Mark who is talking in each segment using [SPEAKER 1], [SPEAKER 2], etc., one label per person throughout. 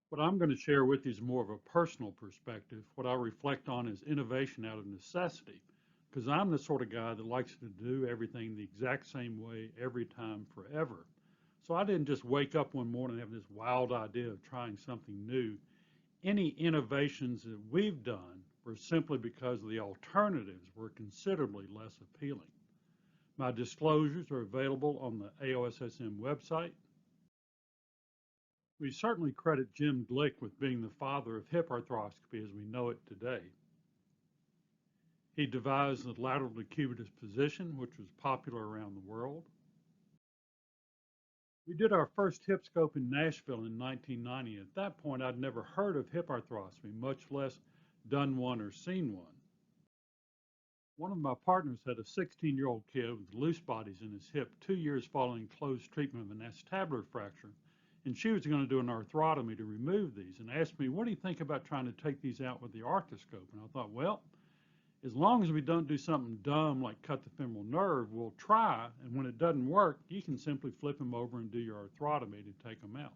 [SPEAKER 1] What I'm going to share with you is more of a personal perspective. What I reflect on is innovation out of necessity, because I'm the sort of guy that likes to do everything the exact same way every time forever. So I didn't just wake up one morning and have this wild idea of trying something new. Any innovations that we've done were simply because the alternatives were considerably less appealing. My disclosures are available on the AOSSM website. We certainly credit Jim Glick with being the father of hip arthroscopy as we know it today. He devised the lateral decubitus position, which was popular around the world. We did our first hip scope in Nashville in 1990. At that point, I'd never heard of hip arthroscopy, much less done one or seen one. One of my partners had a 16-year-old kid with loose bodies in his hip 2 years following closed treatment of an acetabular fracture, and she was going to do an arthrotomy to remove these and asked me, what do you think about trying to take these out with the arthroscope? And I thought, well, as long as we don't do something dumb like cut the femoral nerve, we'll try, and when it doesn't work, you can simply flip them over and do your arthrotomy to take them out.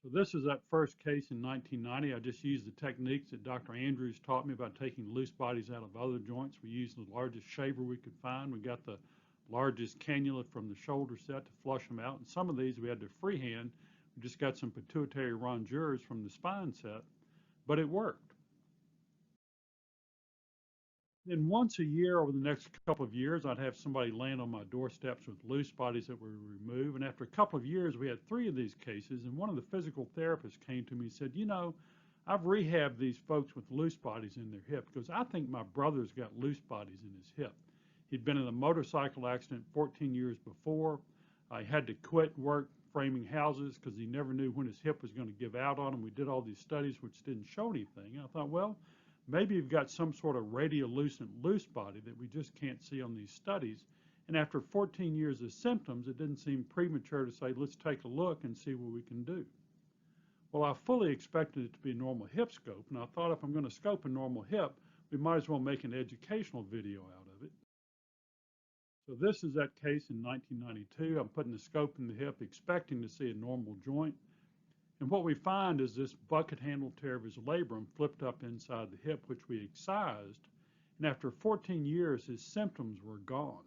[SPEAKER 1] So this is that first case in 1990. I just used the techniques that Dr. Andrews taught me about taking loose bodies out of other joints. We used the largest shaver we could find. We got the largest cannula from the shoulder set to flush them out. And some of these we had to freehand. We just got some pituitary rongeurs from the spine set, but it worked. Then once a year over the next couple of years, I'd have somebody land on my doorsteps with loose bodies that we remove. And after a couple of years, we had 3 of these cases. And one of the physical therapists came to me and said, you know, I've rehabbed these folks with loose bodies in their hip because I think my brother's got loose bodies in his hip. He'd been in a motorcycle accident 14 years before. I had to quit work framing houses because he never knew when his hip was going to give out on him. We did all these studies which didn't show anything. And I thought, well, maybe you've got some sort of radiolucent loose body that we just can't see on these studies. And after 14 years of symptoms, it didn't seem premature to say, let's take a look and see what we can do. Well, I fully expected it to be a normal hip scope, and I thought if I'm going to scope a normal hip, we might as well make an educational video out of it. So this is that case in 1992. I'm putting the scope in the hip, expecting to see a normal joint. And what we find is this bucket handle tear of his labrum flipped up inside the hip, which we excised. And after 14 years, his symptoms were gone.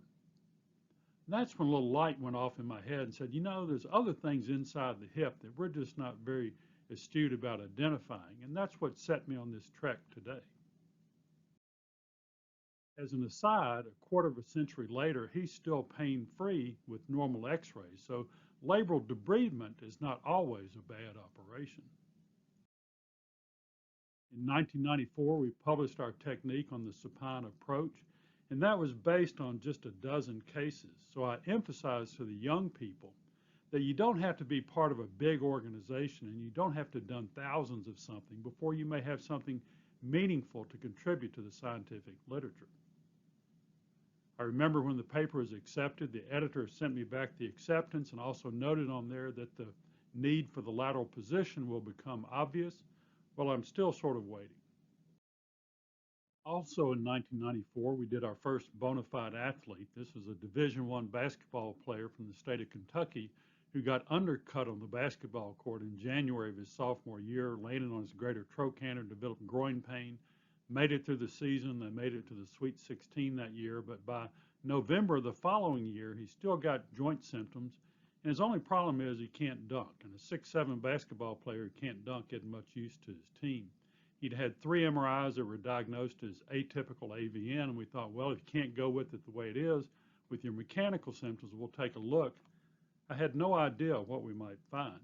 [SPEAKER 1] And that's when a little light went off in my head and said, you know, there's other things inside the hip that we're just not very astute about identifying. And that's what set me on this trek today. As an aside, a quarter of a century later, he's still pain-free with normal x-rays. So labral debridement is not always a bad operation. In 1994, we published our technique on the supine approach, and that was based on just a dozen cases. So I emphasize to the young people that you don't have to be part of a big organization and you don't have to have done thousands of something before you may have something meaningful to contribute to the scientific literature. I remember when the paper was accepted, the editor sent me back the acceptance and also noted on there that the need for the lateral position will become obvious. Well, I'm still sort of waiting. Also in 1994, we did our first bona fide athlete. This was a Division I basketball player from the state of Kentucky who got undercut on the basketball court in January of his sophomore year, landed on his greater trochanter, developed groin pain, made it through the season. They made it to the Sweet 16 that year, but by November the following year, he still got joint symptoms, and his only problem is he can't dunk. And a 6'7" basketball player who can't dunk isn't much use to his team. He'd had 3 MRIs that were diagnosed as atypical AVN, and we thought, well, if you can't go with it the way it is, with your mechanical symptoms, we'll take a look. I had no idea what we might find.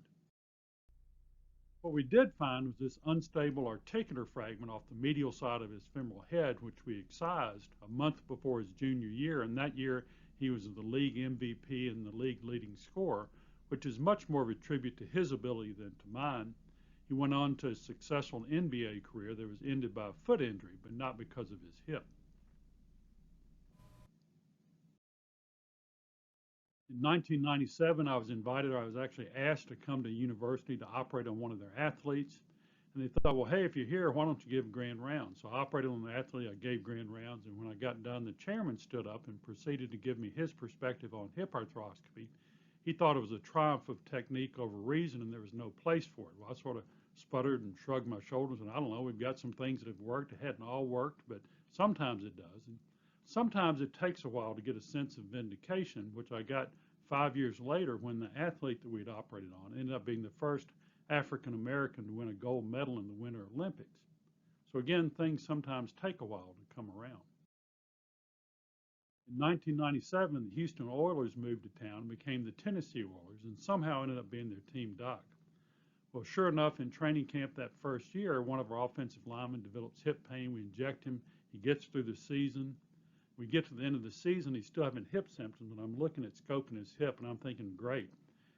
[SPEAKER 1] What we did find was this unstable articular fragment off the medial side of his femoral head, which we excised a month before his junior year, and that year he was the league MVP and the league leading scorer, which is much more of a tribute to his ability than to mine. He went on to a successful NBA career that was ended by a foot injury, but not because of his hip. In 1997, I was actually asked to come to a university to operate on one of their athletes. And they thought, well, hey, if you're here, why don't you give grand rounds? So I operated on the athlete, I gave grand rounds, and when I got done, the chairman stood up and proceeded to give me his perspective on hip arthroscopy. he thought it was a triumph of technique over reason and there was no place for it. Well, I sort of sputtered and shrugged my shoulders, and I don't know, we've got some things that have worked. It hadn't all worked, but sometimes it does. And sometimes it takes a while to get a sense of vindication, which I got 5 years later when the athlete that we'd operated on ended up being the first African American to win a gold medal in the Winter Olympics. So again, things sometimes take a while to come around. In 1997, the Houston Oilers moved to town and became the Tennessee Oilers, and somehow ended up being their team doc. Well, sure enough, in training camp that first year, one of our offensive linemen develops hip pain. We inject him. He gets through the season. We get to the end of the season, he's still having hip symptoms, and I'm looking at scoping his hip, and I'm thinking, great.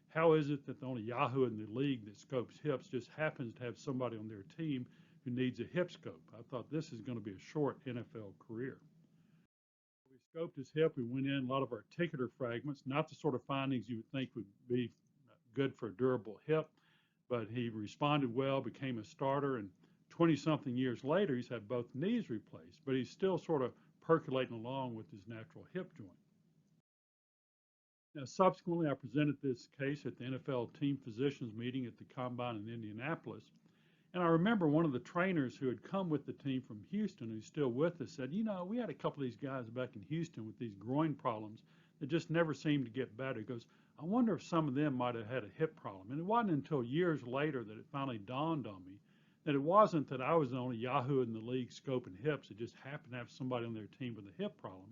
[SPEAKER 1] How is it that the only Yahoo in the league that scopes hips just happens to have somebody on their team who needs a hip scope? I thought this is going to be a short NFL career. We scoped his hip. We went in a lot of articular fragments, not the sort of findings you would think would be good for a durable hip, but he responded well, became a starter, and 20-something years later, he's had both knees replaced, but he's still sort of percolating along with his natural hip joint. Now, subsequently, I presented this case at the NFL team physicians meeting at the Combine in Indianapolis. And I remember one of the trainers who had come with the team from Houston, who's still with us, said, you know, we had a couple of these guys back in Houston with these groin problems that just never seemed to get better. He goes, I wonder if some of them might have had a hip problem. And it wasn't until years later that it finally dawned on me that it wasn't that I was the only Yahoo in the league scoping hips. It just happened to have somebody on their team with a hip problem.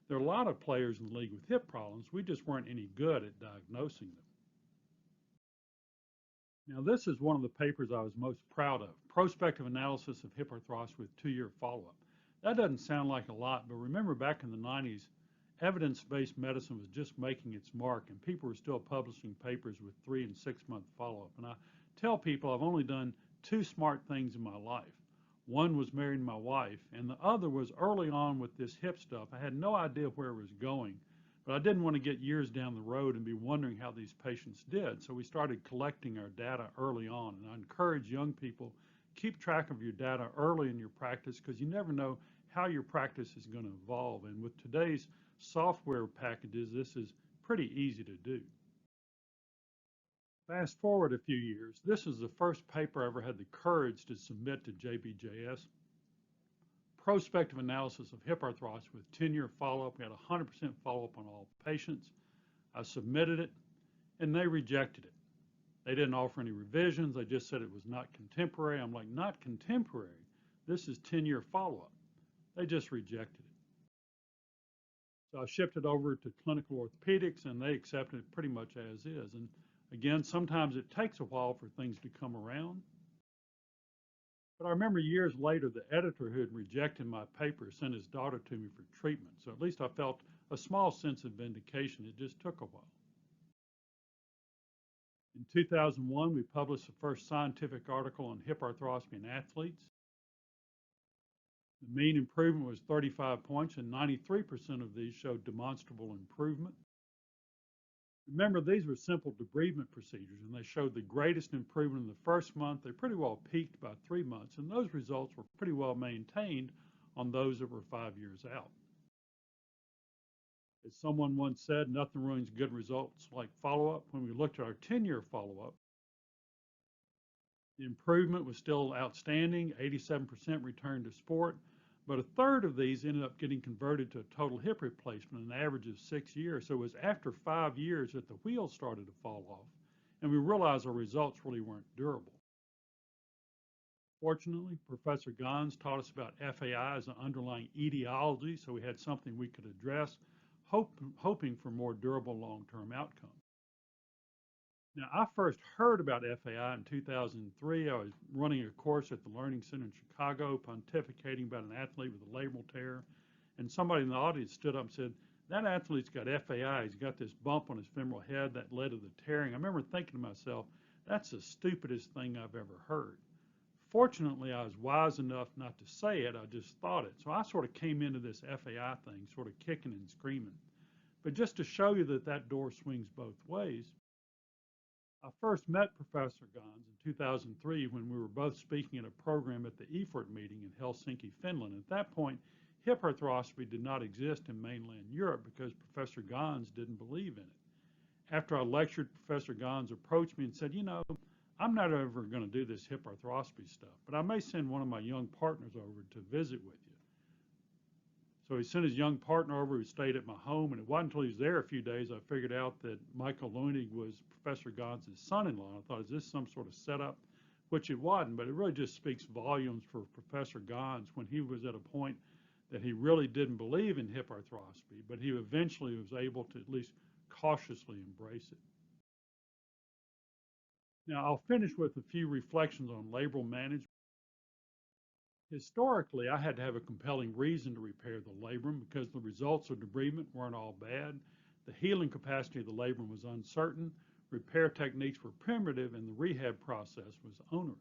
[SPEAKER 1] There are a lot of players in the league with hip problems. We just weren't any good at diagnosing them. Now, this is one of the papers I was most proud of, prospective analysis of hip arthroscopy with 2-year follow-up. That doesn't sound like a lot, but remember back in the 90s, evidence-based medicine was just making its mark, and people were still publishing papers with 3- and 6-month follow-up. And I tell people I've only done 2 smart things in my life. One was marrying my wife, and the other was early on with this hip stuff. I had no idea where it was going, but I didn't want to get years down the road and be wondering how these patients did. So we started collecting our data early on, and I encourage young people, keep track of your data early in your practice because you never know how your practice is going to evolve. And with today's software packages, this is pretty easy to do. Fast forward a few years, this is the first paper I ever had the courage to submit to JBJS. Prospective analysis of hip arthroscopy with 10-year follow-up. We had 100% follow-up on all patients. I submitted it, and they rejected it. They didn't offer any revisions. They just said it was not contemporary. I'm like, not contemporary? This is 10-year follow-up. They just rejected it. So I shipped it over to clinical orthopedics, and they accepted it pretty much as is. And again, sometimes it takes a while for things to come around. But I remember years later, the editor who had rejected my paper sent his daughter to me for treatment. So at least I felt a small sense of vindication. It just took a while. In 2001, we published the first scientific article on hip arthroscopy in athletes. The mean improvement was 35 points, and 93% of these showed demonstrable improvement. Remember, these were simple debridement procedures, and they showed the greatest improvement in the first month. They pretty well peaked by 3 months, and those results were pretty well maintained on those that were 5 years out. As someone once said, nothing ruins good results like follow-up. When we looked at our 10-year follow-up, the improvement was still outstanding, 87% returned to sport, but a third of these ended up getting converted to a total hip replacement, an average of 6 years. So it was after 5 years that the wheels started to fall off, and we realized our results really weren't durable. Fortunately, Professor Gons taught us about FAI as an underlying etiology, so we had something we could address, hoping for more durable long-term outcomes. Now, I first heard about FAI in 2003. I was running a course at the Learning Center in Chicago, pontificating about an athlete with a labral tear, and somebody in the audience stood up and said, that athlete's got FAI. He's got this bump on his femoral head that led to the tearing. I remember thinking to myself, that's the stupidest thing I've ever heard. Fortunately, I was wise enough not to say it. I just thought it. So I sort of came into this FAI thing sort of kicking and screaming. But just to show you that that door swings both ways, I first met Professor Gons in 2003 when we were both speaking at a program at the EFORT meeting in Helsinki, Finland. At that point, hip arthroscopy did not exist in mainland Europe because Professor Gons didn't believe in it. after I lectured, Professor Gons approached me and said, you know, I'm not ever going to do this hip arthroscopy stuff, but I may send one of my young partners over to visit with you. So he sent his young partner over who stayed at my home, and it wasn't until he was there a few days I figured out that Michael Leunig was Professor Gons' son-in-law. I thought, is this some sort of setup? Which it wasn't, but it really just speaks volumes for Professor Gons when he was at a point that he really didn't believe in hip arthroscopy, but he eventually was able to at least cautiously embrace it. Now, I'll finish with a few reflections on labral management. Historically, I had to have a compelling reason to repair the labrum because the results of debridement weren't all bad. The healing capacity of the labrum was uncertain, repair techniques were primitive, and the rehab process was onerous.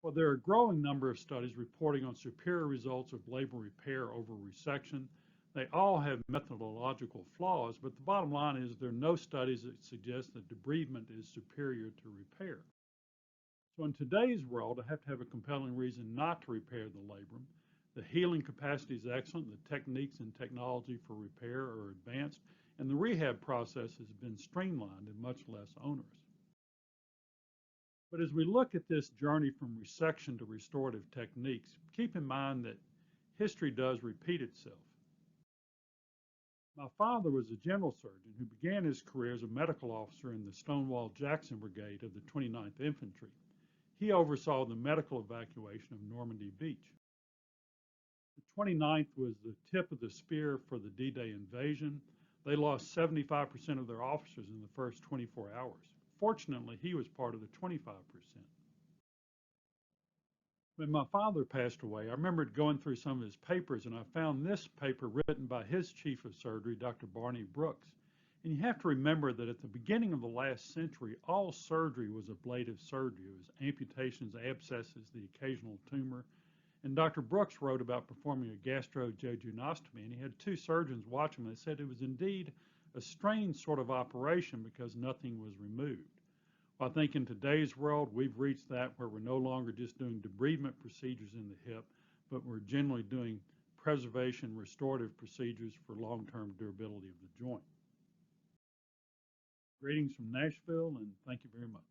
[SPEAKER 1] Well, there are a growing number of studies reporting on superior results of labral repair over resection. They all have methodological flaws, but the bottom line is there are no studies that suggest that debridement is superior to repair. So in today's world, I have to have a compelling reason not to repair the labrum. The healing capacity is excellent. The techniques and technology for repair are advanced, and the rehab process has been streamlined and much less onerous. But as we look at this journey from resection to restorative techniques, keep in mind that history does repeat itself. My father was a general surgeon who began his career as a medical officer in the Stonewall Jackson Brigade of the 29th Infantry. He oversaw the medical evacuation of Normandy Beach. The 29th was the tip of the spear for the D-Day invasion. They lost 75% of their officers in the first 24 hours. Fortunately, he was part of the 25%. When my father passed away, I remembered going through some of his papers, and I found this paper written by his chief of surgery, Dr. Barney Brooks. And you have to remember that at the beginning of the last century, all surgery was ablative surgery. It was amputations, abscesses, the occasional tumor. And Dr. Brooks wrote about performing a gastrojejunostomy, and he had two surgeons watch him, and they said it was indeed a strange sort of operation because nothing was removed. Well, I think in today's world, we've reached that where we're no longer just doing debridement procedures in the hip, but we're generally doing preservation, restorative procedures for long-term durability of the joint. Greetings from Nashville, and thank you very much.